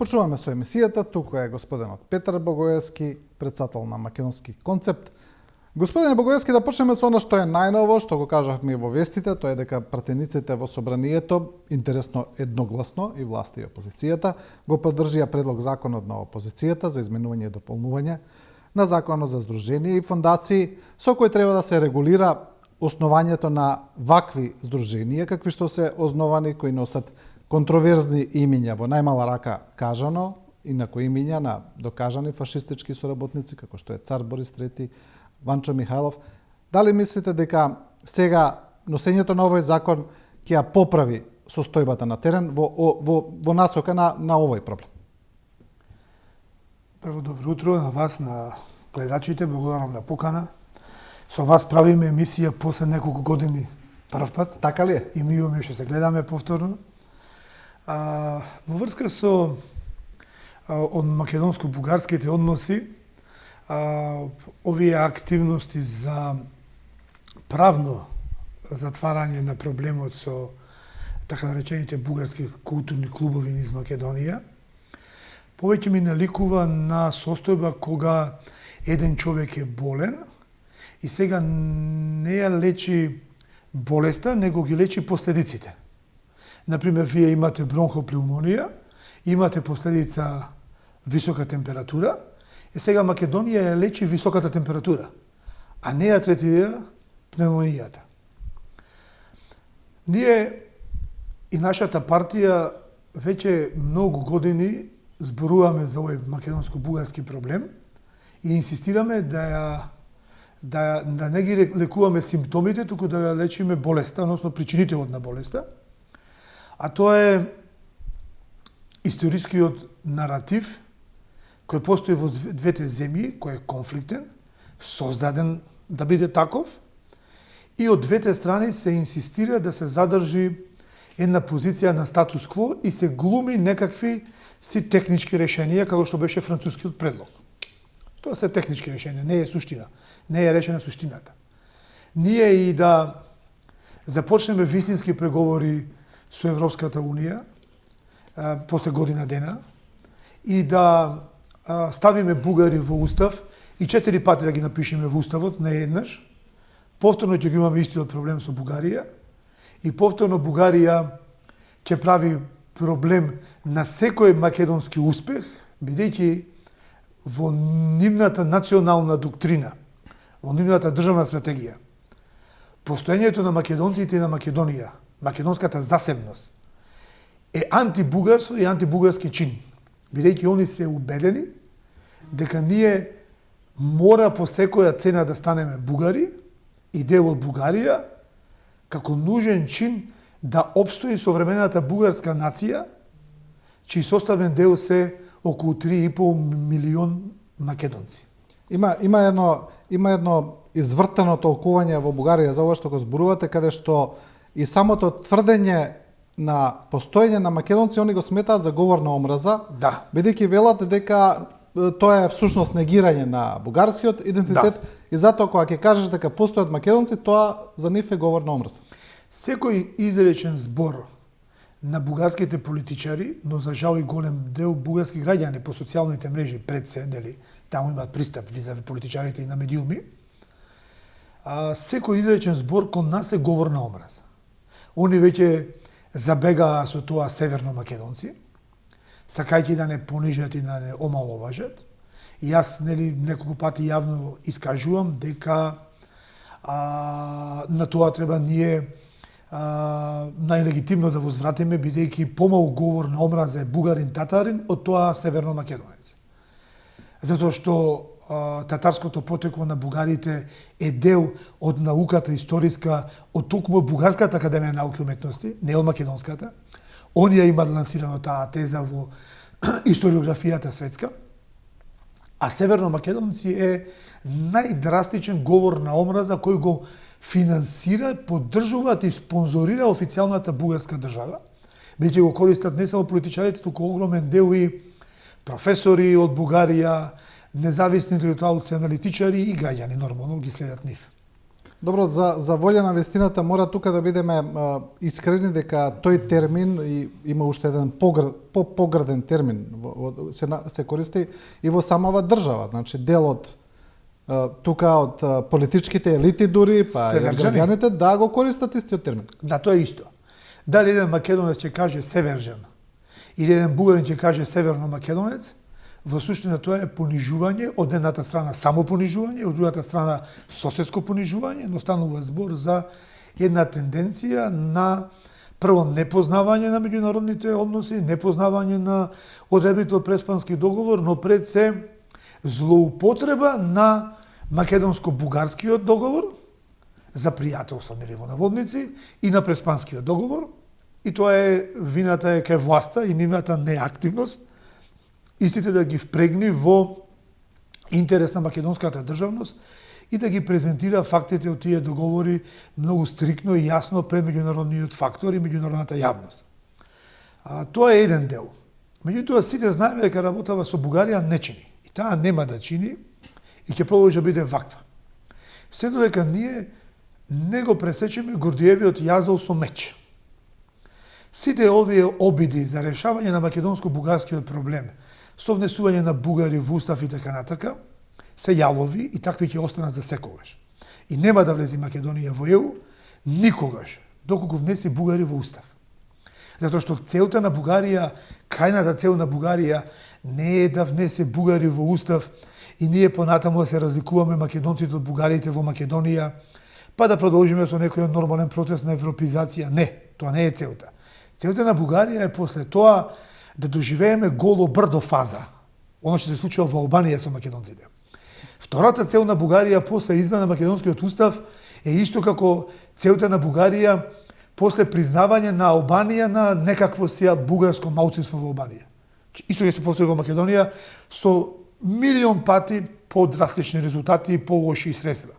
Почнуваме со емисијата, туку е господинот Петар Богоевски, председател на Македонски концепт. Господине Богоевски, да почнеме со она што е најново, што го кажавме во вестите, тоа е дека пратениците во собранието, интересно едногласно и власта и опозицијата, го поддржија предлог законот на опозицијата за изменување и дополнување на законот за здруженија и фондации, со кој треба да се регулира основањето на вакви здруженија, какви што се основани, кои носат контроверзни имиња, во најмала рака кажано, инаку имиња на докажани фашистички соработници, како што е цар Борис III, Ванчо Михајлов. Дали мислите дека сега носењето на овој закон ќе ја поправи состојбата на терен во насока на овој проблем? Прво, добро утро на вас, на гледачите, благодарам на покана. Со вас правиме емисија после неколку години прв пат. Така ли е? И ми имаме што се гледаме повторно. Во врска со од македонско-бугарските односи, овие активности за правно затварање на проблемот со така наречените бугарски културни клубови низ Македонија, повеќе ми наликува на состојба кога еден човек е болен и сега не ја лечи болеста, него ги лечи последиците. Например, вие имате бронхопневмонија, имате последица висока температура, и сега Македонија ја лечи високата температура, а не ја третира пневмонијата. Ние и нашата партија веќе многу години зборуваме за овој македонско-бугарски проблем и инсистираме да не ги лекуваме симптомите, туку да ја лечиме болеста, односно причинителот на болеста. А тоа е историскиот наратив кој постои во двете земји, кој е конфликтен, создаден да биде таков, и од двете страни се инсистира да се задржи една позиција на статус кво и се глуми некакви си технички решенија, како што беше францускиот предлог. Тоа се технички решенија, не е суштина, не е решена суштината. Ние и да започнеме вистински преговори со Европската Унија после година дена и да ставиме бугари во устав и 4 пати да ги напишеме во уставот, не еднаш. Повторно ќе го имаме истиот проблем со Бугарија и повторно Бугарија ќе прави проблем на секој македонски успех, бидејќи во нивната национална доктрина, во нивната државна стратегија, постоењето на македонците и на Македонија, македонската засебност, е антибугарство и антибугарски чин, бидејќи они се убедени дека ние мора по секоја цена да станеме бугари и дел од Бугарија, како нужен чин да обстои современата бугарска нација, чиј составен дел се околу 3,5 милион македонци. Има едно извртено толкување во Бугарија за ова што го зборувате, каде што и самото тврдење на постоење на македонци, они го сметаат за говор на омраза, да, бидејќи велат дека тоа е всушност негирање на бугарскиот идентитет, да. И затоа кога ќе кажеш дека постојат македонци, тоа за нив е говор на омраза. Секој изречен збор на бугарските политичари, но за жал и голем дел бугарски граѓани по социјалните мрежи пред се, нели, таму имаат пристап визави политичарите и на медиуми, секој изречен збор кон нас е говор на омраза. Они веќе забегаа со тоа северно македонци, сакајќи да не понижат и да не омаловажат. И јас, нели, неколку пати јавно искажувам дека на тоа треба ние најлегитимно да возвратиме, бидејќи помал говор на омраза е бугарин татарин од тоа северно македонец. Затоа што татарското потекло на бугарите е дел од науката историска од токму Бугарската академија на науки и уметности, не од македонската. Оние имаат лансирано таа теза во историографијата светска, а северно македонци е најдрастичен говор на омраза кој го финансира, поддржуваат и спонзорира официјалната бугарска држава, бидејќи го користат не само политичарите, туку огромен дел и професори од Бугарија, независни интелектуалци, аналитичари и граѓани нормално ги следат нив. Добро, за волја на вистината мора тука да бидеме искрени дека тој термин има уште еден пограден термин се користи и во самава држава, значи дел од тука од политичките елити дури, па и граѓаните да го користат истиот термин. Да, тоа е исто. Дали еден македонец ќе каже северџан или еден бугарин ќе каже северно македонец, во суштина тоа е понижување, од едната страна само понижување, од другата страна соседско понижување, но станува збор за една тенденција на прво непознавање на меѓународните односи, непознавање на одредбите од Преспански договор, но пред се злоупотреба на македонско-бугарскиот договор за пријателство, нели, во наводници, и на Преспанскиот договор. И тоа е, вината е кај власта и нивната неактивност, истите да ги впрегни во интерес на македонската државност и да ги презентира фактите од тие договори многу стрикно и јасно пред меѓународниот фактор и меѓународната јавност. Тоа е еден дел. Меѓутоа, сите знаеме дека работава со Бугарија не чини. И таа нема да чини и ќе продолжи да биде ваква. Сето дека ние не го пресечеме Гордиевиот јазол со меч. Сите овие обиди за решавање на македонско-бугарскиот проблем, со внесување на бугари во устав и така натака, се јалови и такви ќе останат за секогаш. И нема да влези Македонија во ЕУ никогаш, доколку внеси бугари во устав. Затоа што целта на Бугарија, крајната цел на Бугарија не е да внесе бугари во устав и ние понатаму да се разликуваме македонците од бугарите во Македонија, па да продолжиме со некој нормален процес на европизација. Не, тоа не е целта. Целта на Бугарија е после тоа да доживееме голо брдо фаза. Оно што се случува во Албанија со македонците. Втората цел на Бугарија после измена на македонскиот устав е исто како целта на Бугарија после признавање на Албанија на некакво сија бугарско малцинство во Албанија. Исто ќе се повтори во Македонија со милион пати подрастични резултати и полоши средства.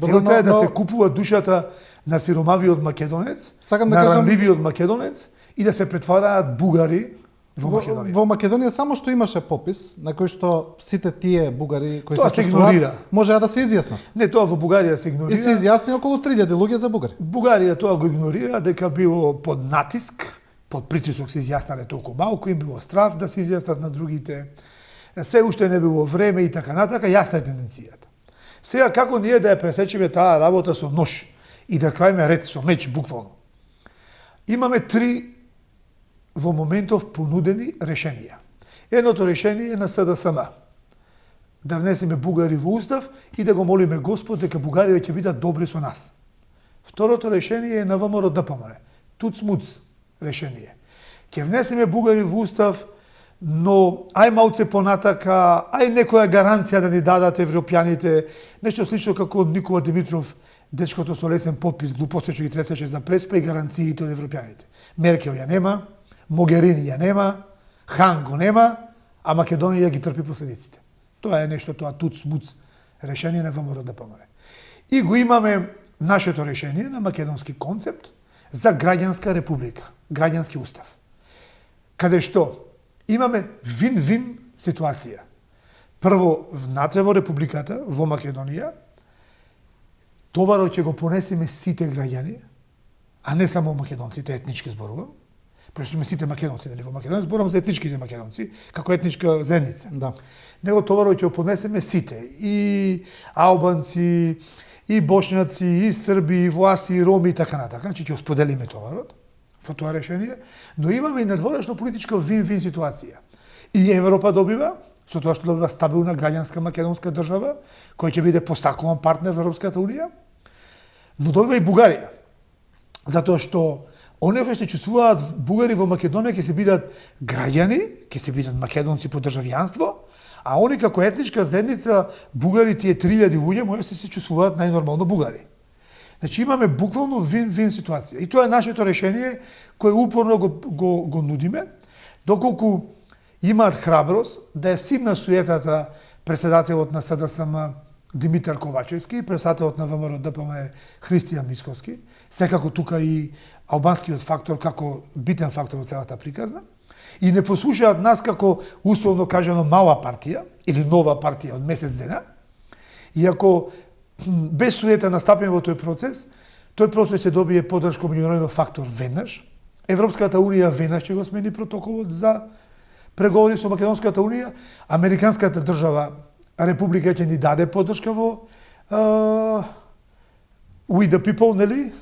Целта е да се купува душата на сиромавиот македонец, на ранливиот македонец и да се претвараат бугари во Македонија. Во Македонија само што имаше попис на кој што сите тие бугари кои тоа се игнорира. Можеа да се изјаснат. Не, тоа во Бугарија се игнорира. И се изјасни околу 3000 луѓе за бугари. Бугарија тоа го игнорира дека било под натиск, под притисок се изјаснале толку малку, им било страв да се изјаснат на другите. Се уште не било време и така натака, јасна е тенденцијата. Сега како ние да ја пресечеме таа работа со нож и да крајме ред со меч буквално. Имаме три во моментов понудени решенија. Едното решение е на СДСМ. Да внесеме бугари во устав и да го молиме Господ дека бугарите ќе бидат добри со нас. Второто решение е на ВМРО ДПМН. Туц-муц решение. Ќе внесеме бугари во устав, но ај малце понатака, ај некоја гаранција да ни дадат европјаните, нешто слично како Никола Димитров, дечкото со лесен подпис, глупости што ги тресеше за преспа и гаранциите од европјаните. Меркел ја нема, Могерини ја нема, Хан го нема, а Македонија ги трпи последиците. Тоа е нешто, тоа туц-муц решение на ВМРО ДПМН. И го имаме нашето решение на македонски концепт за граѓанска република, граѓански устав. Каде што имаме вин-вин ситуација. Прво, внатре во републиката, во Македонија, товарот ќе го понесеме сите граѓани, а не само македонците, етнички зборувам, пошто сме сите македонци, нели, во Македонија зборувам за етничките македонци, како етничка заедница. Да. Него товарот ќе го понесеме сите, и албанци, и бошњаци, и срби, и власи, и роми и така натака, значи ќе го споделиме товарот во тоа решение, но имаме и надворешно политичка вин-вин ситуација. И Европа добива, со тоа што добива стабилна граѓанска македонска држава, која ќе биде посакуван партнер во Европската Унија, но добива и Бугарија. Затоа што оние кои се чувствуваат бугари во Македонија ќе се бидат граѓани, ќе се бидат македонци по државјанство, а они како етничка заедница, бугари тие 3000 луѓе може се чувствуваат најнормално бугари. Значи имаме буквално вин-вин ситуација. И тоа е нашето решение кое упорно го нудиме, доколку имаат храброст да ја симна суетата председателот на СДСМ Димитар Ковачевски и председателот на ВМРО ДПМН Христијан Мицковски, секако тука и албанскиот фактор како битен фактор во целата приказна, и не послушаат нас како условно кажано мала партија или нова партија од месец дена, иако без суета настапиме во тој процес ќе добие поддршка меѓународен фактор веднаш. Европската унија веднаш ќе го смени протоколот за преговори со Македонската унија, Американската држава Република ќе ни даде поддршка во We the People, нели?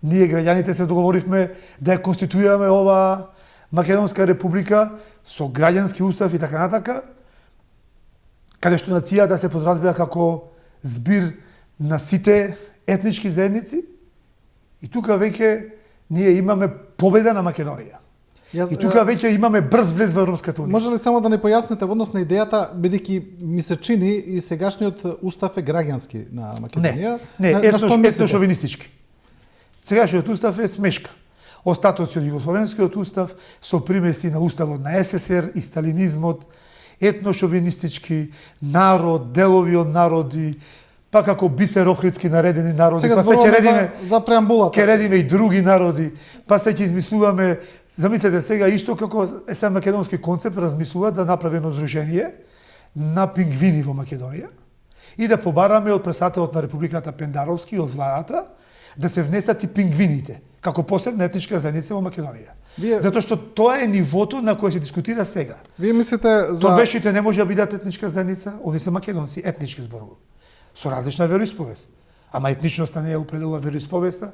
Ние граѓаните се договоривме да ја конституираме ова Македонска република со граѓански устав и така натака, каде што нацијата се подразбира како збир на сите етнички заедници, и тука веќе ние имаме победа на Македонија. И тука веќе имаме брз влез во Европската унија. Може ли само да не појасните во однос на идејата, бидејќи ми се чини и сегашниот устав е граѓански на Македонија? Не, етношовинистички. Сегашниот устав е смешка. Остатоци од југословенскиот устав со примеси на уставот на СССР и сталинизмот, етношовинистички, народ, делови од народи, па како Бисер Охридски наредени народи, сега па се ќе редиме за преамбулата. Ќе редиме и други народи, па се ќе измислуваме, замислете сега исто како сам македонски концепт размислува да направи едно здружение на пингвини во Македонија и да побараме од председателот на Републиката Пендаровски од владата да се внесат и пингвините како посебна етничка заедница во Македонија. Затоа што тоа е нивото на кое се дискутира сега. Вие мислите за Торбешите не може да бидат етничка заедница, они се македонци, етнички зборувам, со различна вероисповест. Ама етничноста не ја определува вероисповеста.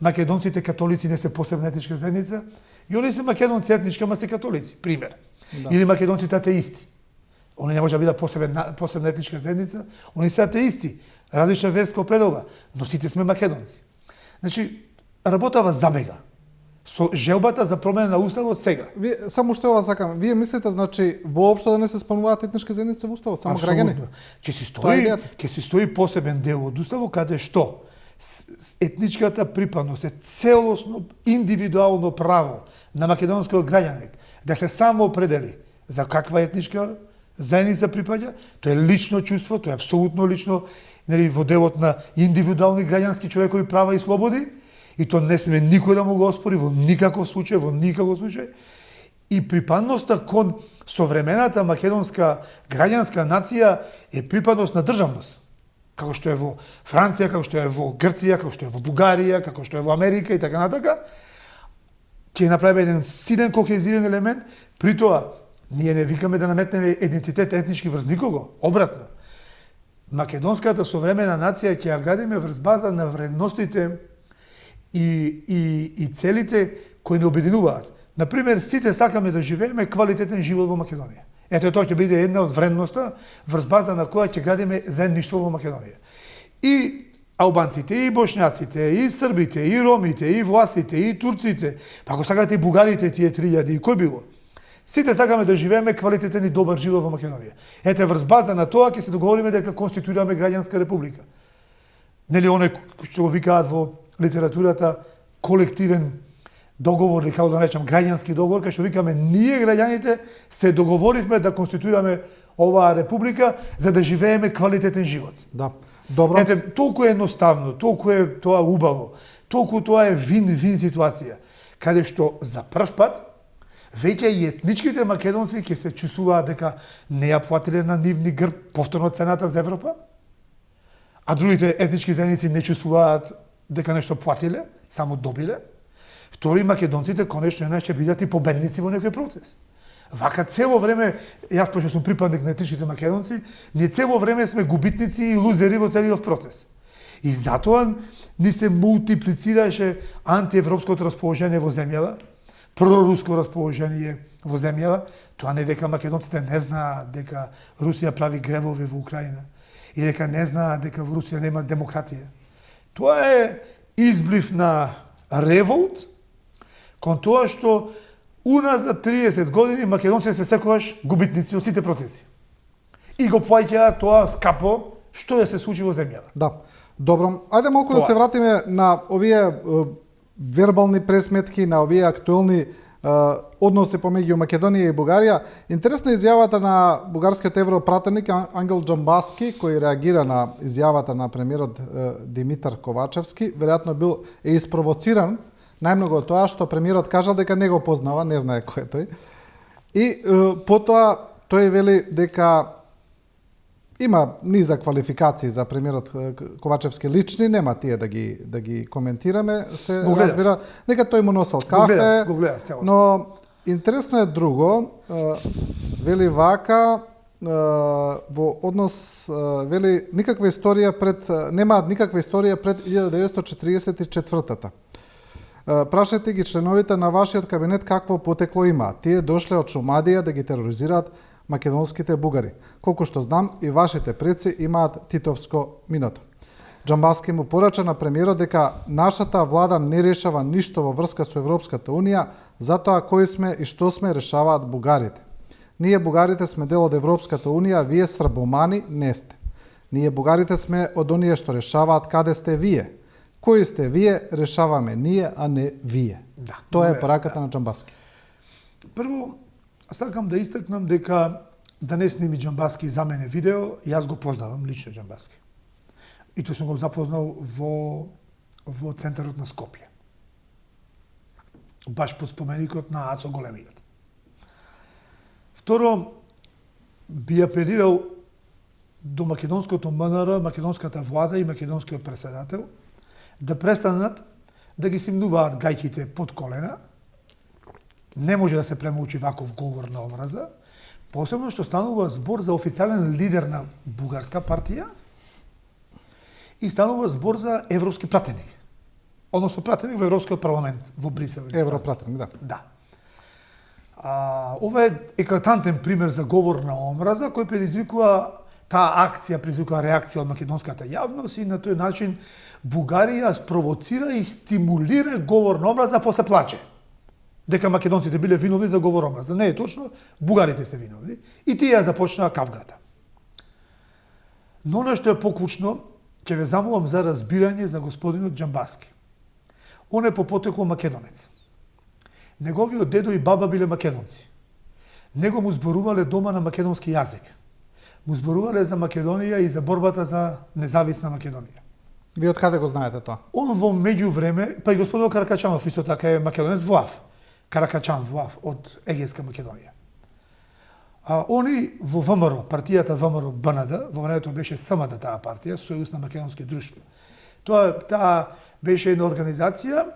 Македонците католици не се посебна етничка заедница, и они се македонци етнички, ама се католици, пример. Да. Или македонците атеисти. Они не може да бидат посебна етничка заедница, они се атеисти, различна верска определба, но сите сме македонци. Значи, работава забега со желбата за промена на уставот сега. Вие само што ова сакам, вие мислите значи воопшто да не се спомнуваат етнички заедници во уставот, само граѓани? Ќе се стои посебен дел од уставот каде што етничката припадност е целосно индивидуално право на македонскиот граѓанин да се само определи за каква етничка заедница припаѓа. Тоа е лично чувство, тоа е апсолутно лично, нели, во делот на индивидуални граѓански човекови права и слободи. И то не сме никој да му го оспори во никаков случај, И припадноста кон современата македонска граѓанска нација е припадност на државност. Како што е во Франција, како што е во Грција, како што е во Бугарија, како што е во Америка и така натака, ќе направи еден силен кохезивен елемент, при тоа ние не викаме да наметнеме идентитет етнички врз никого, обратно. Македонската современа нација ќе ја градиме врз база на вредностите и целите кои не обединуваат. Например, сите сакаме да живееме квалитетен живот во Македонија. Ето тоа ќе биде една од вредноста врз база на која ќе градиме заедништво во Македонија. И албанците, и бошњаците, и србите, и ромите, и власите, и турците, па ако сакате и бугарите, тие 3000 и кој било. Сите сакаме да живееме квалитетен и добар живот во Македонија. Ете, врз база на тоа ќе се договориме дека конституираме граѓанска република. Нели оној што го викаат во литературата колективен договор, или како да речам, граѓански договор, кај што викаме ние граѓаните се договоривме да конституираме оваа република за да живееме квалитетен живот. Да. Добро. Ете, толку е едноставно, толку е тоа убаво, толку тоа е вин-вин ситуација, каде што за прв пат веќе и етничките македонци ќе се чувствуваат дека не ја платиле на нивни грб повторно цената за Европа, а другите етнички заедници не чувствуваат дека нешто платиле, само добиле. Втори, македонците конечно една ќе бидат и победници во некој процес. Вака цело време, јас пошто сум припадник на етничките македонци, ние цело време сме губитници и лузери во целиот процес. И затоа ни се мултиплицираше антиевропското расположение во земјава, проруско расположение во земјава, тоа не дека македонците не знаат дека Русија прави гревови во Украина, и дека не знаат дека во Русија нема демократија. Тоа е изблив на револт, кон тоа што уназад 30 години македонците се секогаш губитници од сите процеси. И го плаќаат тоа скапо што да се случи во земјава. Да. Добро. Ајде малку да се вратиме на овие вербални пресметки, на овие актуелни односи помеѓу Македонија и Бугарија. Интересна е изјавата на бугарскиот европратеник Ангел Џамбаски, кој реагира на изјавата на премиерот Димитар Ковачевски. Веројатно е испровоциран најмногу од тоа што премиерот кажа дека не го познава, не знае кој е тој. И потоа тој вели дека има низа квалификации за премиерот Ковачевски лични, нема тие да ги коментираме, се разбира. Нека тој му носел кафе, го гледав целосно. но интересно е друго, вели вака, во однос, вели, никаква историја немаат никаква историја пред 1944-та. Прашајте ги членовите на вашиот кабинет какво потекло имаат. Тие дошле од Шумадија да ги тероризираат македонските бугари. Колку што знам, и вашите предци имаат титовско минато. Џамбаски му порача на премиерот дека нашата влада не решава ништо во врска со Европската Унија, затоа кои сме и што сме решаваат бугарите. Ние бугарите сме дел од Европската Унија, вие србомани не сте. Ние бугарите сме од оние што решаваат каде сте вие. Кои сте вие, решаваме ние, а не вие. Да, Тоа е пораката на Џамбаски. Прво, сакам да истакнам дека да не сними Џамбаски за мене видео, јас го познавам лично Џамбаски. И тој сум го запознал во центарот на Скопје. Баш под споменикот на Ацо Големиот. Второ, би апелирал до македонското МНР, македонската влада и македонскиот председател да престанат да ги симнуваат гајките под колена. Не може да се премолчи ваков говор на омраза, посебно што станува збор за официјален лидер на бугарска партија и станува збор за европски пратеник. Односно пратеник во Европскиот парламент во Брисел. Европратеник, да. Да. Ова е еклатантен пример за говор на омраза кој предизвикува таа акција, предизвикува реакција од македонската јавност и на тој начин Бугарија спровоцира и стимулира говор на омраза, после плаче. Дека македонците биле виновни за говор омраза. Не е точно, бугарите се виновни. И тие ја започнаа кавгата. Но она што е покучно, ќе ве замолам за разбирање за господинот Џамбаски. Он е по потекло македонец. Неговиот дедо и баба биле македонци. Него му зборувале дома на македонски јазик. Му зборувале за Македонија и за борбата за независна Македонија. Вие од каде го знаете тоа? Он во меѓувреме, па и господинот Каракачанов исто така е македонец Влав. Каракачан Влав од Егејска Македонија. Они во ВМРО, партијата ВМРО БНД, во времето беше СМД таа партија, Сојуз на македонски друштва. Таа беше една организација,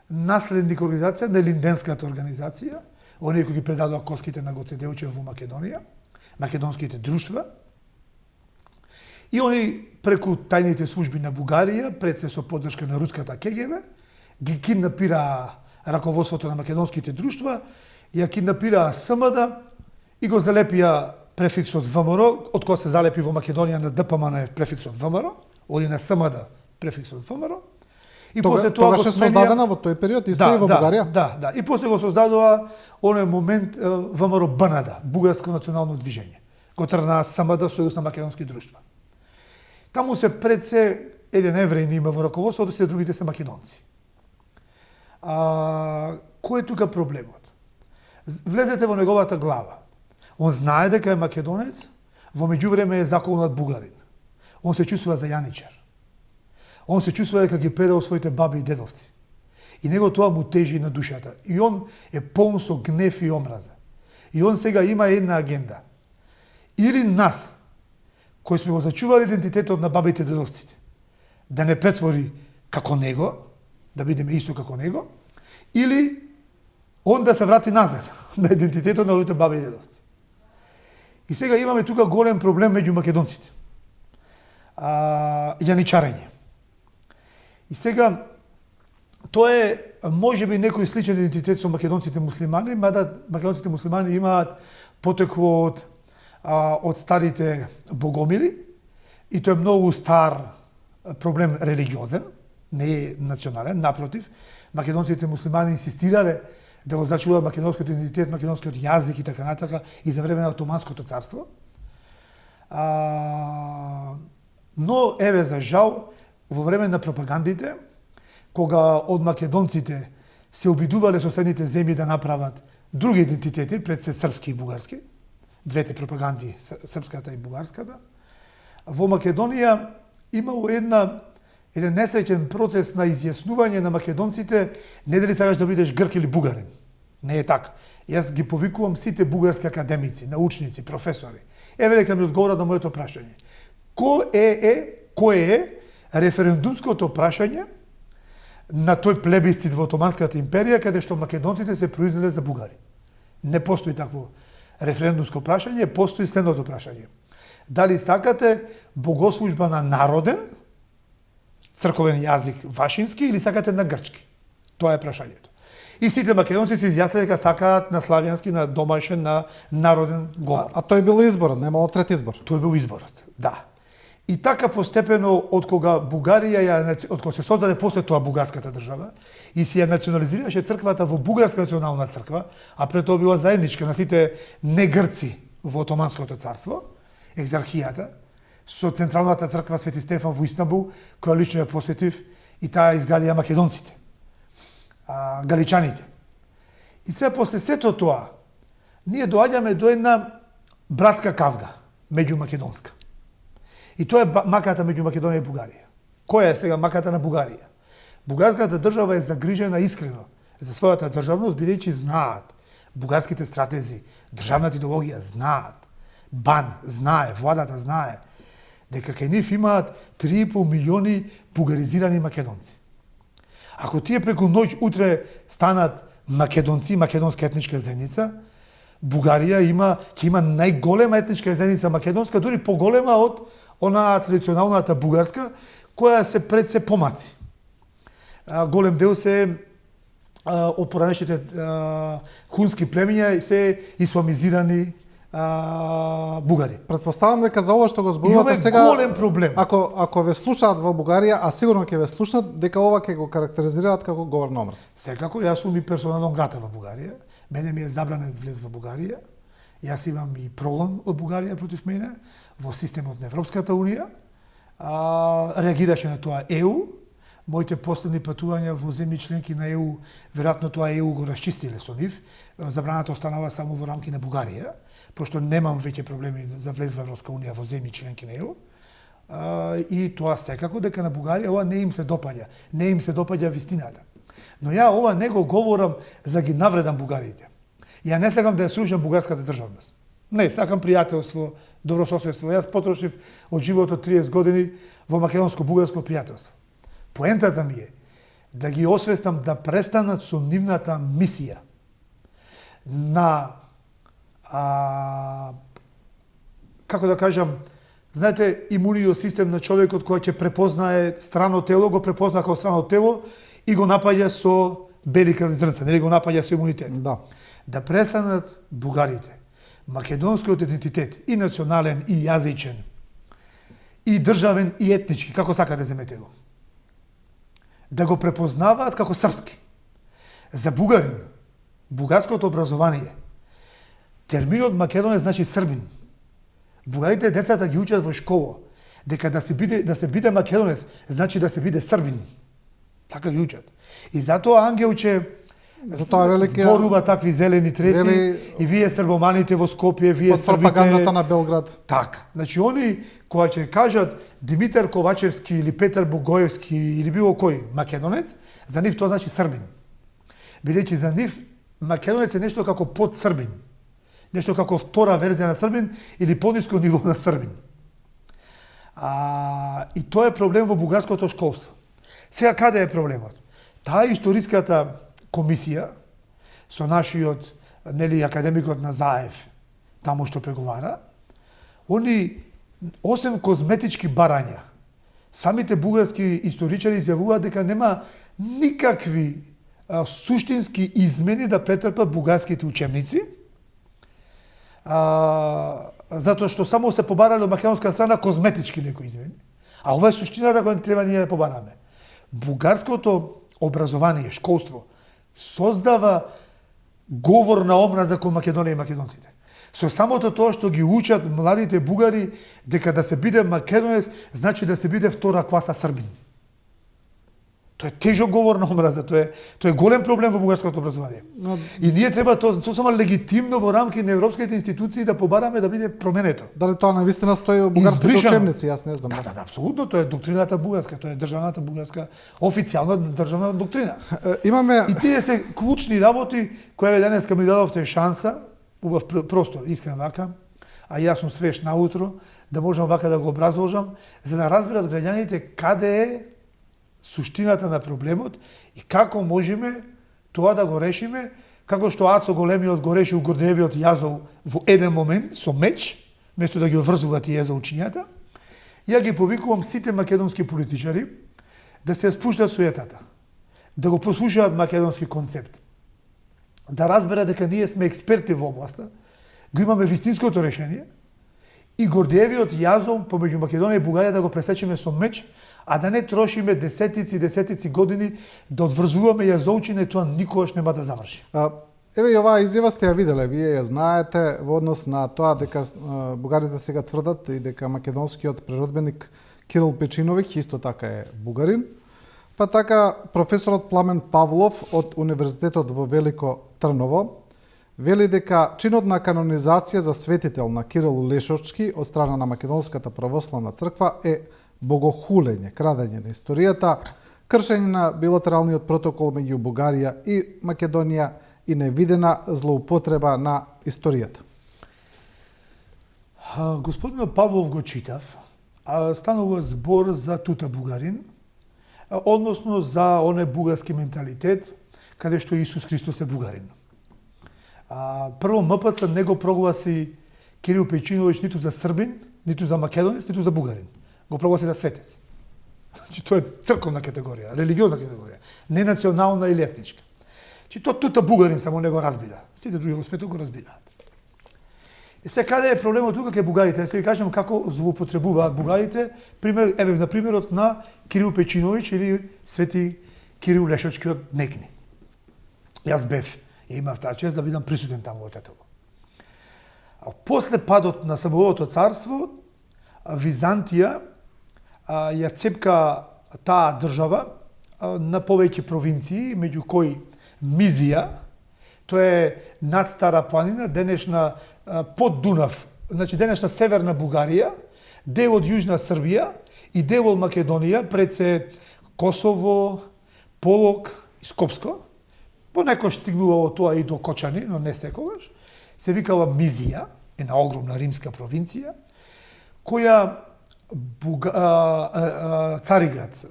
наследник организација на Линденската организација, оние кои ги предадоа коските на Гоце Делчев во Македонија, македонските друштва. И они преку тајните служби на Бугарија, пред се со поддршка на руската КГБ, ги киднапираа раководството на македонските друштва, ја киднапираа СМД и го залепија префиксот ВМРО, од кој се залепи во Македонија на ДПМН префиксот ВМРО, оди на СМД префиксот ВМРО. И после тоа го создадена во тој период исто и во Бугарија. Да. И после го создадоа оној момент ВМРО БНД, Бугарско национално движење. Го тргнаа СМД, Сојуз на македонски друштва. Таму се пред се еден евреин има во раководството, се другите се македонци. Кој е тука проблемот? Влезете во неговата глава. Он знае дека е македонец, во меѓувреме е заколнат бугарин. Он се чувствува за јаничар. Он се чувствува дека ги предал своите баби и дедовци. И него тоа му тежи на душата. И он е полн со гнев и омраза. И он сега има една агенда. Или нас, кои сме го зачували идентитетот на бабите и дедовците, да не претвори како него, да бидеме исто како него, или он да се врати назад на идентитетот на овите баби и дедовци. И сега имаме тука голем проблем меѓу македонците. Јаничарење. И сега, тоа е можеби некој сличен идентитет со македонците муслимани, мада македонците муслимани имаат потекло од старите богомили, и тоа е многу стар проблем религиозен, не е национален, напротив, македонците муслимани инсистирале да го зачуваат македонскиот идентитет, македонскиот јазик и така натака и за време на Отоманското царство. Но, еве, за жал, во време на пропагандите, кога од македонците се обидувале соседните земји да направат други идентитети, пред се српски и бугарски, двете пропаганди, српската и бугарската, во Македонија имало еден несреќен процес на изјаснување на македонците, не дали сакаш да бидеш грк или бугарин. Не е така. Јас ги повикувам сите бугарски академици, научници, професори Еве нека ми одговорат на моето прашање. Кое е референдумското прашање на тој плебисцит во Отоманската империја каде што македонците се произнеле за бугари? Не постои такво референдумско прашање, постои следното прашање. Дали сакате богослужба на народен, црковен јазик вашински или сакате на грчки? Тоа е прашањето. И сите македонци се изјасниле дека сакаат на славјански, на домашен, на народен говор. А тој бил изборот, немало трет избор. Тој бил изборот, да. И така постепено, од кога Бугарија од кога се создаде после тоа бугарската држава и се ја национализираше црквата во Бугарска национална црква, а пред тоа била заедничка на сите негрци во Отоманското царство, екзархијата, со централната црква Свети Стефан во Истанбул, која лично ја посетив, и таа изградија македонците, галичаните. И сега после сето тоа, ние доаѓаме до една братска кавга, меѓумакедонска. И тоа е маката меѓу Македонија и Бугарија. Која е сега маката на Бугарија? Бугарската држава е загрижена искрено за својата државност, бидејќи знаат бугарските стратези, државната идеологија знаат, БАН знае, владата знае, дека кај нив имаат 3,5 милиони бугаризирани македонци. Ако тие преку ноќ утре станат македонци, македонска етничка заедница, Бугарија ќе има најголема етничка заедница македонска, дури поголема од онаа традиционалната бугарска, која се пред се помаци. Голем дел се од поранешните хунски племиња се исламизирани бугари. Претпоставам дека за ова што го зборувате сега, ова е голем проблем. Ако ве слушаат во Бугарија, а сигурно ќе ве слушнат, дека ова ќе го карактеризираат како говор на омрз. Секако, јас сум и персонално грата во Бугарија. Мене ми е забранет влез во Бугарија. Јас имам и прогон од Бугарија против мене во системот на Европската унија. Реагираше на тоа ЕУ. Моите последни патувања во земји членки на ЕУ, веројатно тоа ЕУ го расчистиле со нив. Забраната останава само во рамки на Бугарија, пошто немам веќе проблеми за влез во Европска унија во земји членки на ЕУ. И тоа секако дека на Бугарија ова не им се допаѓа. Не им се допаѓа вистината. Но ја ова не го говорам за ги навредам бугарите. Ја не сакам да ја срушам бугарската државност. Не, сакам пријателство, добрососедство. Јас потрошив од животот 30 години во македонско-бугарско пријателство. Поентата ми е да ги освестам да престанат со нивната мисија на како да кажам, знаете, имуниот систем на човекот кој ќе препознае страно тело, го препозна како страно тело и го напаѓа со бели крвни зрнца, нели го напаѓа со имунитет. Да. Да престанат бугарите, македонскиот идентитет, и национален, и јазичен, и државен, и етнички, како сакате земете го, да го препознаваат како српски. За бугарин, бугарското образование, терминот македонец значи србин. Бугарите децата ги учат во школа дека да се биде македонец значи да се биде србин. Така ги учат. И затоа Ангелче зборува такви зелени треси и вие србоманите во Скопје, вие србите... пропагандата на Белград. Така. Значи, они, кога ќе кажат Димитар Ковачевски или Петар Богоевски или било кој македонец, за нив тоа значи србин. Бидејќи за нив македонец е нешто како подсрбин. Нешто како втора верзија на србин или пониско ниво на србин. И тоа е проблем во бугарското школство. Сега, каде е проблемот? Таа историската комисија со нашиот академикот Назаев, таму што преговара, они, осем козметички барања, самите бугарски историчари изјавуваат дека нема никакви суштински измени да претрпат бугарските учебници, затоа што само се побарале од македонска страна козметички некои измени. А ова е суштината која треба ние да побараме. Бугарското образование, школство, создава говор на омраза кон Македонија и македонците. Со самото тоа што ги учат младите бугари дека да се биде македонец значи да се биде втора класа србин. Тоа е тежок говор на омраза, тоа е голем проблем во бугарското образование. И ние треба тоа сосема легитимно во рамки на европските институции да побараме да биде променето. Дали тоа навистина стои во бугарските учебници, јас не знам. Да, апсолутно, тоа е доктрината бугарска, тоа е државната бугарска официјална државна доктрина. Имаме И тие се клучни работи кои денеска ми дадовте шанса, убав простор, искрен вака, а јас сум свеж наутро, да можам вака да го образложам, за да разберат граѓаните каде е суштината на проблемот и како можеме тоа да го решиме, како што Ацо големиот го решил Гордеевиот јазол во еден момент со меч, место да ги оврзува тие јазолчињата. Ја ги повикувам сите македонски политичари да се спуштат суетата, да го послушаат македонски концепт, да разберат дека ние сме експерти во областа, го имаме вистинското решение и Гордеевиот јазол помеѓу Македонија и Бугарија да го пресечеме со меч, а да не трошиме десетици години да одврзуваме јазолчина и тоа никогаш нема да заврши. Еве и оваа изјава сте ја виделе, вие ја знаете во однос на тоа дека бугарите сега тврдат и дека македонскиот преродбеник Кирил Печиновиќ исто така е бугарин. Па така професорот Пламен Павлов од Универзитетот во Велико Трново вели дека чинот на канонизација за светител на Кирил Лешочки од страна на Македонската православна црква е богохулење, крадење на историјата, кршење на билатералниот протокол меѓу Бугарија и Македонија и невидена злоупотреба на историјата. Господинот Павлов го читав, станува збор за тута бугарин, односно за оне бугарски менталитет, каде што Исус Христос е бугарин. Прво МПЦ не го прогласи Кирил Печиновиќ ниту за србин, ниту за македонец, ниту за бугарин. Го прогласи за светец. Значи, тоа е црковна категорија, религиозна категорија, не национална или етничка. Значи, тоа тута бугарин само не го разбира. Сите други во светот го разбираат. И се каде е проблемот тука кај бугарите? Се ви кажам како злоупотребуваат бугарите, пример, еве на примерот на Кирил Печиновиќ или Свети Кирил Лешочки од Некни. Јас бев и имав таа чест да бидам присутен таму во Тетово. А после падот на Самуиловото царство, Византија ја цепка таа држава на повеќе провинции, меѓу кои Мизија, тоа е надстара планина, денешна под Дунав, значи денешна северна Бугарија, дел од јужна Србија и дел од Македонија, пред се Косово, Полог и Скопско. Понекој стигнувало тоа и до Кочани, но не секогаш. Се викала Мизија, една огромна римска провинција, која Цариград,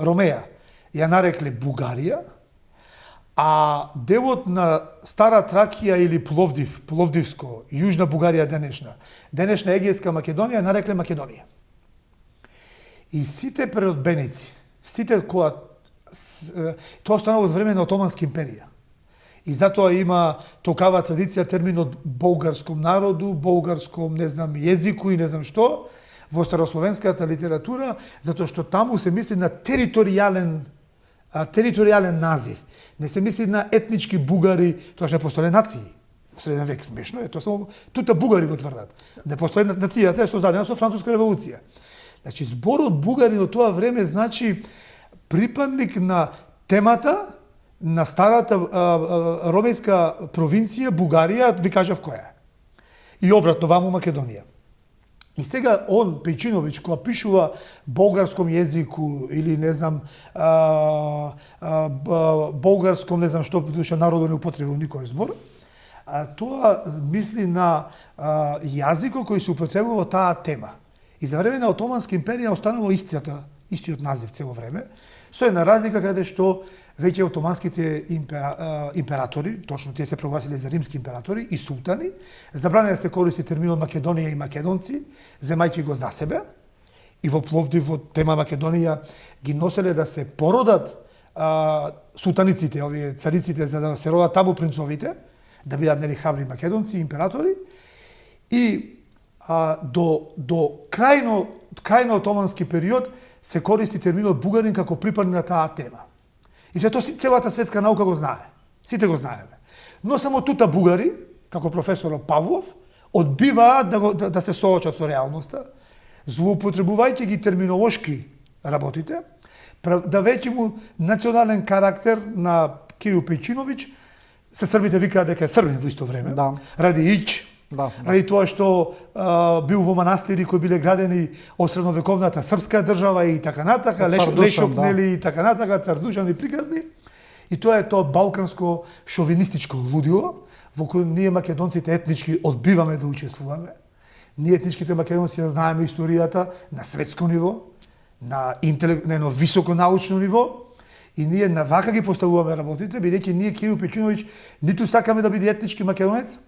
Ромеја, ја нарекле Бугарија, а делот на Стара Тракија или Пловдив, Пловдивско, Јужна Бугарија денешна Егејска Македонија, нарекле Македонија. И сите преродбеници, сите која тоа останало во време на Отоманска империја. И затоа има токава традиција терминот болгарском народу, болгарском, не знам, језику и не знам што, во старословенската литература, затоа што таму се мисли на територијален назив. Не се мисли на етнички бугари, тоа што не постоеле нации. Во среден век смешно е, тоа само тута бугари го тврдат. Не постоеле нацијата е создадена со Француска револуција. Значи зборот бугари во тоа време значи припадник на темата на старата ромејска провинција Бугарија, ви кажав која е. И обратно ваму Македонија. И сега он, Печиновиќ, која пишува болгарском језику или не знам болгарском, не знам што, душа народо не употребил никој збор, тоа мисли на јазикот кој се употребува во таа тема. И за време на Отоманска империја останало истиот назив цело време, со една разлика каде што веќе отоманските императори, точно тие се прогласиле за римски императори и султани, забране да се користи терминот Македонија и македонци, земајќи го за себе, и во Пловдив, во тема Македонија, ги носеле да се породат султаниците, овие цариците, за да се родат таму принцовите, да бидат нели храбри македонци, императори, и до крајно отомански период се користи терминот бугарин како припадник на таа тема. И тоа целата светска наука го знае. Сите го знаеме. Но само тута бугари, како професорот Павлов, одбиваат да се соочат со реалноста, злоупотребувајќи ги терминолошки работите, да веќе му национален карактер на Кирил Печиновиќ, се србите викаат дека е србин во исто време, да. Ради Ич, ради тоа што бил во манастири кои биле градени од средновековната српска држава и така натака, Лешок, нели, и така натака, цар Душан и приказни. И тоа е тоа балканско шовинистичко лудило, во кој ние македонците етнички одбиваме да учествуваме. Ние етничките македонци ја знаеме историјата на светско ниво, на едно високо научно ниво, и ние на вака ги поставуваме работите, бидејќи ние Кирил Печуновиќ ниту сакаме да биде етнички македонец,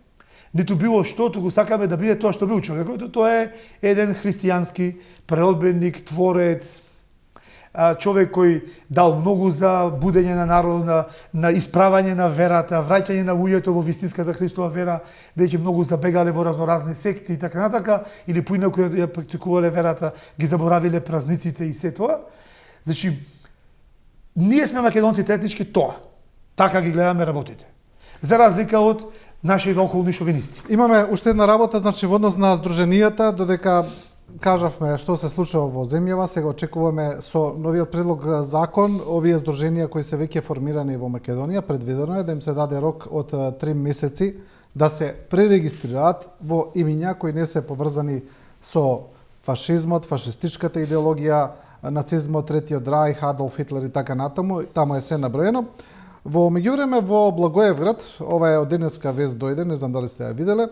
ниту било што, туку сакаме да биде тоа што бил човекот. Тоа е еден христијански преодбедник, творец, човек кој дал многу за будење на народот, на исправање на верата, враќање на луѓето во вистинската Христова вера, бидејќи многу забегале во разноразни секти и така натака, или поинаку ја практикувале верата, ги заборавиле празниците и се тоа. Значи, ние сме македонците етнички тоа. Така ги гледаме работите. За разлика од нашите околни шовинисти. Имаме уште една работа, значи во однос на здруженијата, додека кажавме што се случува во земјава, сега очекуваме со новиот предлог закон, овие здруженија кои се веќе формирани во Македонија, предвидено е да им се даде рок од 3 месеци да се пререгистрираат во имиња кои не се поврзани со фашизмот, фашистичката идеологија, нацизмот, Третиот рајх, Адолф Хитлер и така натаму, таму е се наброено. Во меѓувреме во Благоевград, ова е од денеска вест дојде, не знам дали сте ја виделе,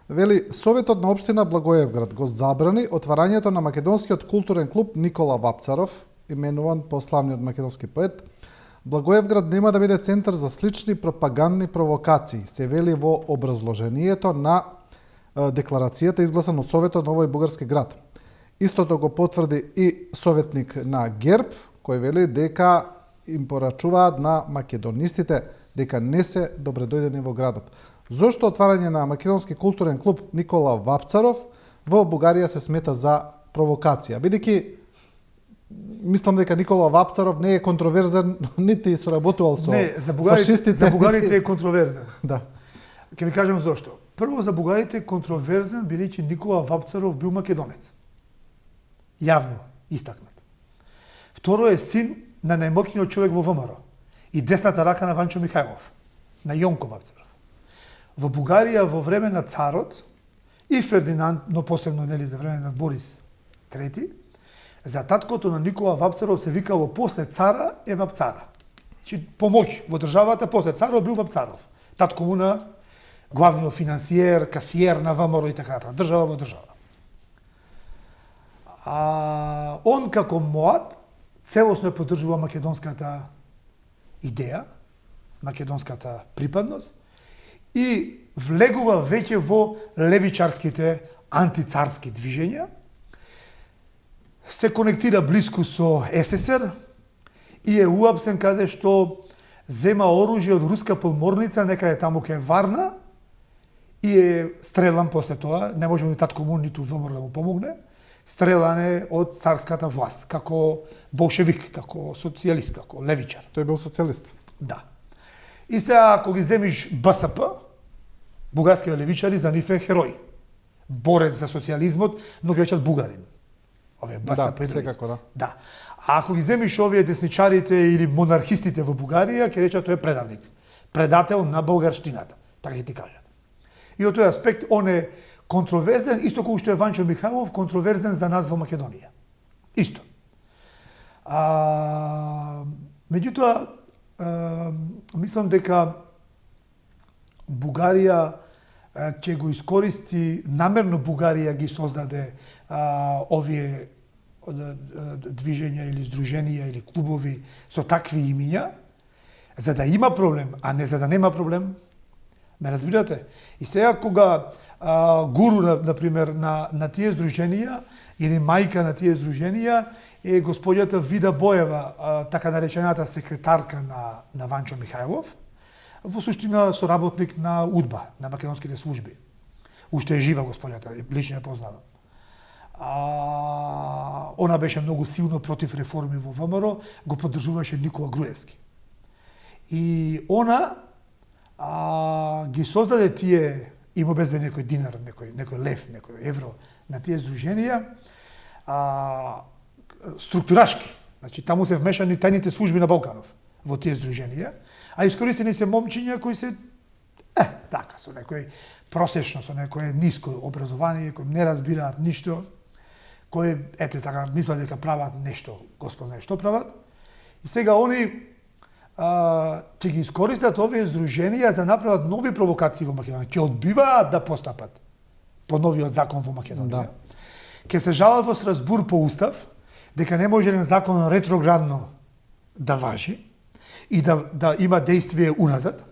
вели Советот на општина Благоевград го забрани отварањето на македонскиот културен клуб Никола Вапцаров, именуван по славниот македонски поет. Благоевград нема да биде центар за слични пропагандни провокации, се вели во образложението на декларацијата изгласана од Советот на овој бугарски град. Истото го потврди и советник на ГЕРБ, кој вели дека им порачуваат на македонистите дека не се добредојдени во градот. Зошто отварање на македонски културен клуб Никола Вапцаров во Бугарија се смета за провокација? Бидејќи мислам дека Никола Вапцаров не е контроверзен, нити соработувал со фашистите. За бугарите е контроверзен. Да. Ќе ви кажам зошто. Прво, за бугарите е контроверзен, бидејќи Никола Вапцаров бил македонец. Јавно истакнат. Второ, е син на најмоќниот човек во ВМРО и десната рака на Ванчо Михајлов, на Јонко Вапцаров. Во Бугарија во време на царот и Фердинанд, но посебно нели за време на Борис III, за таткото на Никола Вапцаров се викало после цара е Вапцара. Значи помоќ во државата после царот бил Вапцаров. Татко му на главниот финансиер, касиер на ВМРО и така натаму, држава во држава. Он како млад целосно ја поддржува македонската идеја, македонската припадност и влегува веќе во левичарските антицарски движења, се конектира блиску со СССР и е уапсен каде што зема оружје од руска подморница некаде таму кај Варна и е стрелан после тоа, не може ни татко му ниту ВМРО да му помогне, стрелан е од царската власт, како болшевик, како социјалист, како левичар. Тој бил социјалист. Да. И сега, ако ги земиш БСП, бугарските левичари за нив е херој. Борец за социјализмот, но ги речат бугарин. Овие БСП. Да, секако, да. Да. А ако ги земиш овие десничарите или монархистите во Бугарија, ќе речат тој е предавник. Предател на българштината, така ќе ти кажат. И од тој аспект, он е контроверзен, исто како што е Ванчо Михајлов, контроверзен за нас во Македонија. Исто. Меѓутоа, мислам дека Бугарија ќе го искористи, намерно Бугарија ги создаде овие движења или здруженија или клубови со такви имиња, за да има проблем, а не за да нема проблем. Ме разбирате? И сега кога гуру, например, на тие здруженија или мајка на тие здруженија е господјата Вида Боева, така наречената секретарка на Ванчо Михајлов, во суштина соработник на УДБА, на македонските служби. Уште е жива господјата, лично ја познавам. Она беше многу силно против реформи во ВМРО, го поддржуваше Никола Груевски. И она ги создаде тие, има безбе некој динар, некој лев, некој евро на тие здруженија, структурашки. Значи, таму се вмешани тајните служби на Балканов во тие здруженија, а искористени се момчиња кои се така, со некој просечно, со некој ниско образование, кои не разбираат ништо, кои, така, мислат дека прават нешто, Господ знае што прават. И сега они ќе ги искористат овие здруженија за да направат нови провокации во Македонија, ќе одбиваат да постапат по новиот закон во Македонија. Да. Ке се жалат во Страсбур по устав дека не може еден закон ретроградно да важи и да има действие уназад,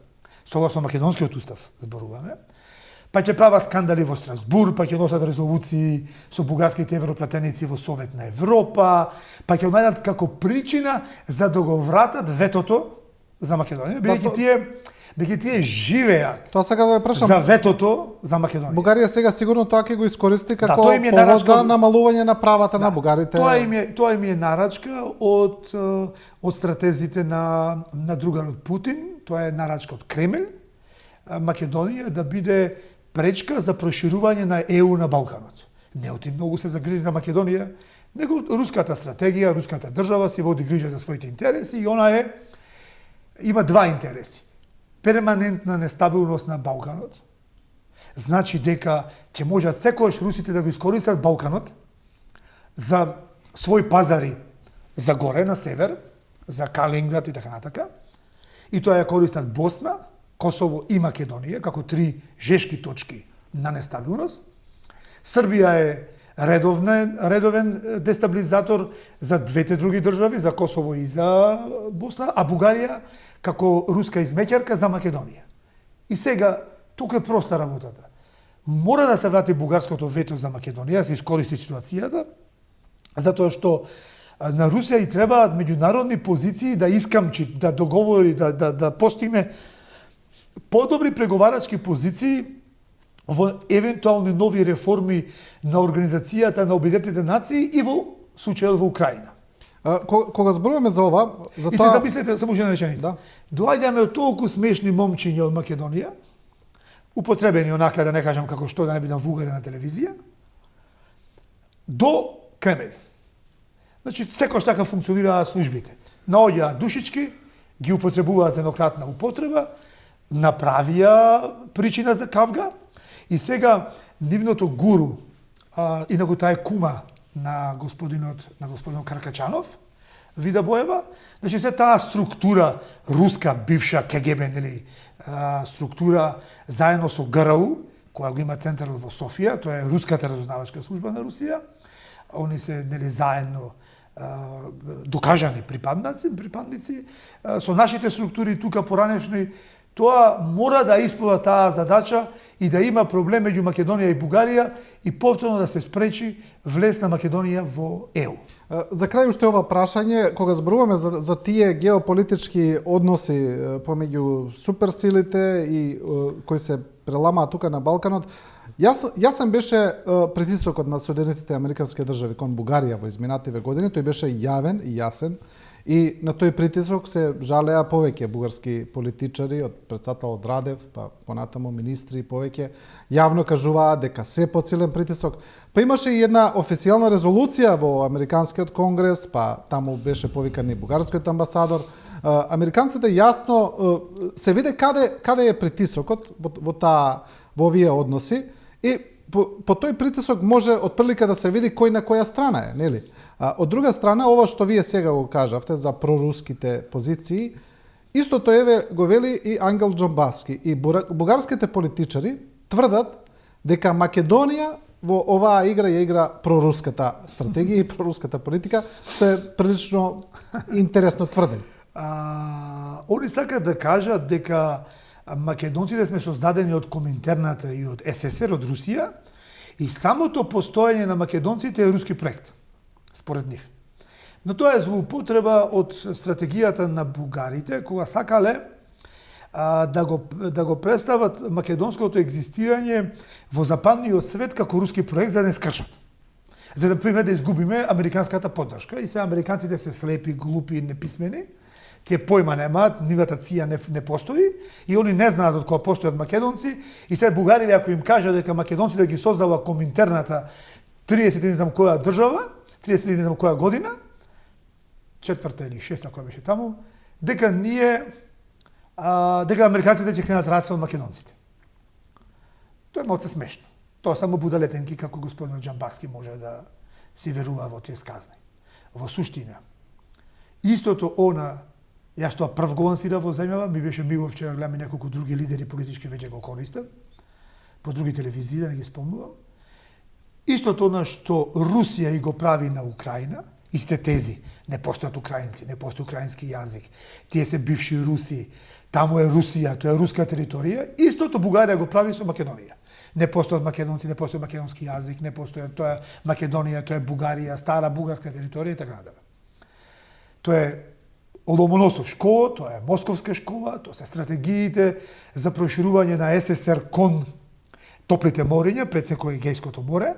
согласно македонскиот устав зборуваме, па ќе прават скандали во Страсбур, па ќе носат резолуции со бугарските европратеници во Совет на Европа, па ќе најдат како причина за да го вратат ветото за Македонија, бидејќи тие живеат Тоа сега да ве прашам. за ветото за Македонија. Бугарија сега сигурно тоа ќе го искористи како тоа им е повод нарачка за намалување на правата на бугарите. Тоа им е нарачка од стратезите на другарот Путин, тоа е нарачка од Кремљ, Македонија да биде пречка за проширување на ЕУ на Балканот. Не оти многу се загрижи за Македонија, него руската стратегија, руската држава си води грижа за своите интереси и она има два интереси. Перманентна нестабилност на Балканот, значи дека ќе можат секогаш русите да го искористат Балканот за своји пазари за горе, на север, за Калининград и така натака. И тоа ја користат Босна, Косово и Македонија како три жешки точки на нестабилност. Србија е редовен дестабилизатор за двете други држави, за Косово и за Босна, а Бугарија како руска измеќарка за Македонија. И сега, тука е проста работата. Мора да се врати бугарското вето за Македонија, да се искористи ситуацијата, затоа што на Русија и требаат меѓународни позиции да искамчи, да договори, да постигне подобри преговарачки позиции во евентуални нови реформи на Организацијата на Обединетите нации и во случајот во Украина. Кога зборуваме за ова, за И тоа... се замислете, само една реченица. Да. Доаѓаме од толку смешни момчиња од Македонија, употребени онака, да не кажам како што, да не бидам вулгарен на телевизија, до Кремљ. Значи, секој така функционираат службите. Наоѓаат душички, ги употребуваат за еднократна употреба, направија причина за кавга и сега нивното гуру, инаку таа е кума на господин Каркачанов, Вида Боева, значи се таа структура руска, бивша КГБ, нели, структура заедно со ГРУ, која го има центарот во Софија, тоа е руската разузнавачка служба на Русија. Они се нели заедно докажани припадници со нашите структури тука поранешни. Тоа мора да исполни таа задача и да има проблем меѓу Македонија и Бугарија и повторно да се спречи влез на Македонија во ЕУ. За крај уште ова прашање, кога зборуваме за тие геополитички односи помеѓу суперсилите и кои се преламаат тука на Балканот, јасен беше притисокот на Соединетите Американски држави кон Бугарија во изминативе години, тој беше јавен и јасен. И на тој притисок се жалеа повеќе бугарски политичари, од претседателот Радев, па понатаму министри повеќе, јавно кажуваа дека се подсилен притисок. Па имаше и една официјална резолуција во Американскиот конгрес, па таму беше повикан и бугарскиот амбасадор. Американците јасно се виде каде е притисокот во овие односи и по тој притисок може отприлика да се види кој на која страна е, нели? Од друга страна, ова што вие сега го кажавте за проруските позиции, истото го вели и Ангел Џамбаски. И бугарските политичари тврдат дека Македонија во оваа игра ја игра проруската стратегија и проруската политика, што е прилично интересно тврдење. Они сакаат да кажат дека македонците сме создадени од Коминтерната и од СССР, од Русија, и самото постоење на македонците е руски проект, според нив. Но тоа е злоупотреба од стратегијата на бугарите, кога сакале да го представат македонското екзистирање во западниот свет како руски проект за да не скршат. За да да изгубиме американската поддршка. И се американците се слепи, глупи, неписмени, тие појма немаат, нивната ција не постои и они не знаат од кога постојат македонци и сега бугарите ако им кажат дека македонците ги создава Коминтерната 30 не знам која држава, 30 не знам која година, четврта или шеста која беше таму, дека дека американците ќе кренат рација од македонците. Тоа е малце смешно. Тоа само будалетенки како господин Џамбаски може да си верува во тие сказни. Во суштина, истото јас тоа прв го лансирав во земјава, ми беше мило вчера гледам и неколку други лидери политички веќе го користат, по други телевизии, да не ги спомнувам. Истото на што Русија и го прави на Украина, исте тези, не постојат украинци, не постои украински јазик, тие се бивши Руси, таму е Русија, тоа е руска територија, истото Бугарија го прави со Македонија. Не постојат македонци, не постои македонски јазик, не постои тоа е Македонија, тоа е Бугарија, стара бугарска територија и така натаму. Тоа е Ломоносов школа, тоа е Московска школа, тоа се стратегиите за проширување на СССР кон топлите мориња пред секој Егејското море.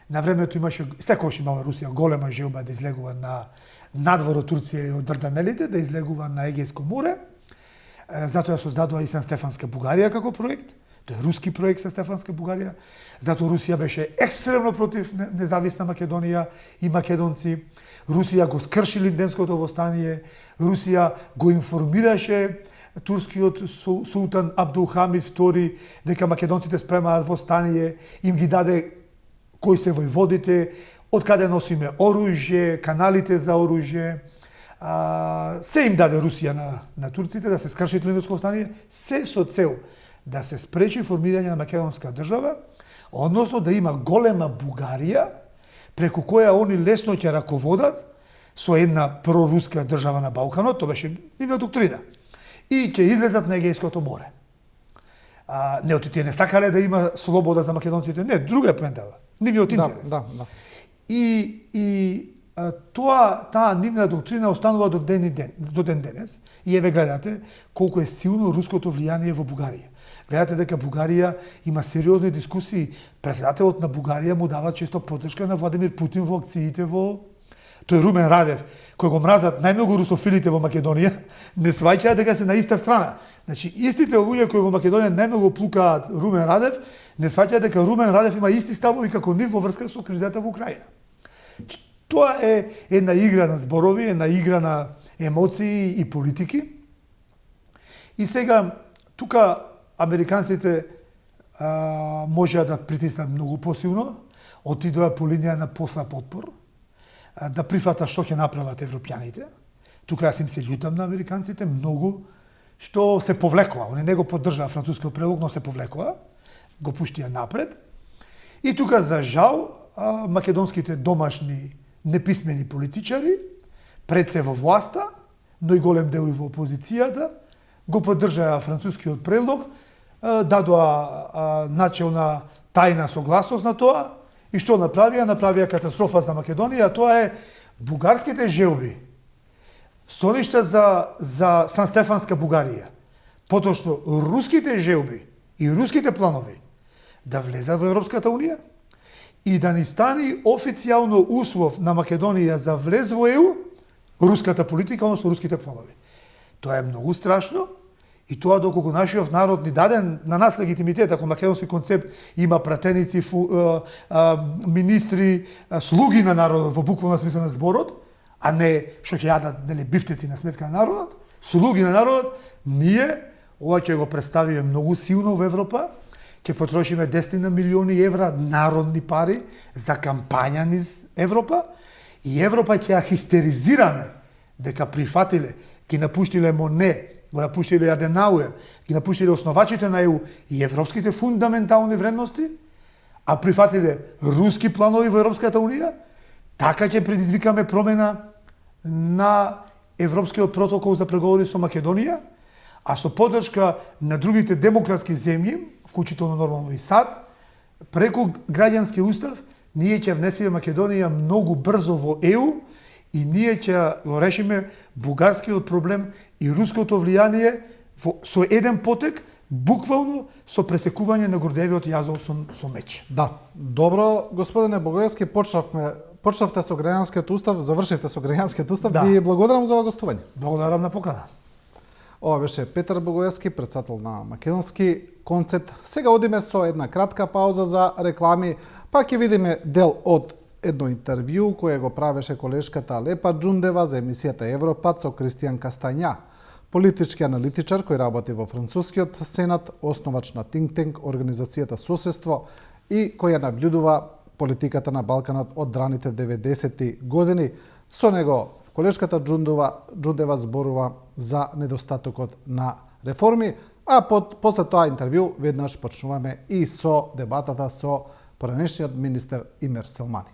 На времето имаше, секогаш имала Русија голема желба да излегува надвор од Турција и од Дарданелите, да излегува на Егејско море. Затоа ја создадува и Сан-Стефанска Бугарија како проект. Тоа е руски проект Сан-Стефанска Бугарија. Затоа Русија беше екстремно против независна Македонија и македонци. Русија го скрши Линденското востание. Русија го информираше турскиот султан Абдулхамид II дека македонците спремаат востание, им ги даде кои се војводите, од каде носиме оружје, каналите за оружје. Се им даде Русија на турците да се скрши Линденското востание, се со цел да се спречи формирање на македонска држава, односно да има голема Бугарија, преку која они лесно ќе раководат со една проруска држава на Балканот, тоа беше нивна доктрина. И ќе излезат на Егејското море. Не, тие не сакале да има слобода за македонците, не, друга е поентава. Нивниот интерес. Да. И таа нивна доктрина останува до ден денес. И еве гледате колку е силно руското влијание во Бугарија. Гледате дека Бугарија има сериозни дискусии. Председателот на Бугарија му дава често поддршка на Владимир Путин во акциите во... Тој Румен Радев, кој го мразат најмногу русофилите во Македонија, не сваќаат дека се на иста страна. Значи, истите луѓе кои во Македонија најмногу плукаат Румен Радев, не сваќаат дека Румен Радев има исти ставови како нив во врска со кризата во Украина. Тоа е една игра на зборови, една игра на емоции и политики. И сега, тука американците можеа да притиснат многу посилно, отидоа по линија на послаб отпор, да прифатат што ќе направат европјаните. Тука јас им се љутам на американците многу, што се повлекоа. Они не го поддржаа францускиот прелог, но се повлекоа, го пуштија напред. И тука, за жал, македонските домашни неписмени политичари, пред се во власта, но и голем дел и во опозицијата, го поддржаа францускиот предлог, дадоа начелна тајна согласност на тоа. И што направија? Направија катастрофа за Македонија, тоа е бугарските желби, соништа за Сан-Стефанска Бугарија, поточно руските желби и руските планови да влезат во Европската Унија и да ни стани официјално услов на Македонија за влез во ЕУ, руската политика, односно руските планови. Тоа е многу страшно. И тоа доколку нашиот народ ни даде на нас легитимитет, ако македонски концепт има пратеници, министри, слуги на народот во буквална смисла на зборот, а не што ќе јадат бифтеци на сметка на народот, слуги на народот, ние ова ќе го представиме многу силно во Европа, ќе потрошиме 10 милиони евра народни пари за кампања низ Европа и Европа ќе ја хистеризираме дека прифатиле, ги напуштиле Моне, го напуштиле Аденауер, ги напуштиле основачите на ЕУ и европските фундаментални вредности, а прифатиле руски планови во Европската Унија, така ќе предизвикаме промена на Европскиот протокол за преговори со Македонија, а со поддршка на другите демократски земји, вклучително нормално и САД, преку граѓански устав, ние ќе внесиме Македонија многу брзо во ЕУ и ние ќе го решиме бугарскиот проблем и руското влијание со еден потек, буквално со пресекување на Гордеевиот јазол со меч. Да, добро, господине Богоевски, почнавте со граѓанскиот устав, завршивте со граѓанскиот устав. Да. Ви благодарам за ова гостување. Благодарам на покана. Ова беше Петар Богоевски, председател на Македонски концепт. Сега одиме со една кратка пауза за реклами, па ќе видиме дел од едно интервју кое го правеше колешката Лепа Џундева за емисијата Европад со Кристијан Кастања, политички аналитичар кој работи во францускиот сенат, основач на think tank организацијата Соседство и кој ја наблюдува политиката на Балканот од раните 90-ти години. Со него колешката Џундева зборува за недостатокот на реформи, а после тоа интервју веднаш почнуваме и со дебатата со поранешниот министер Имер Селмани.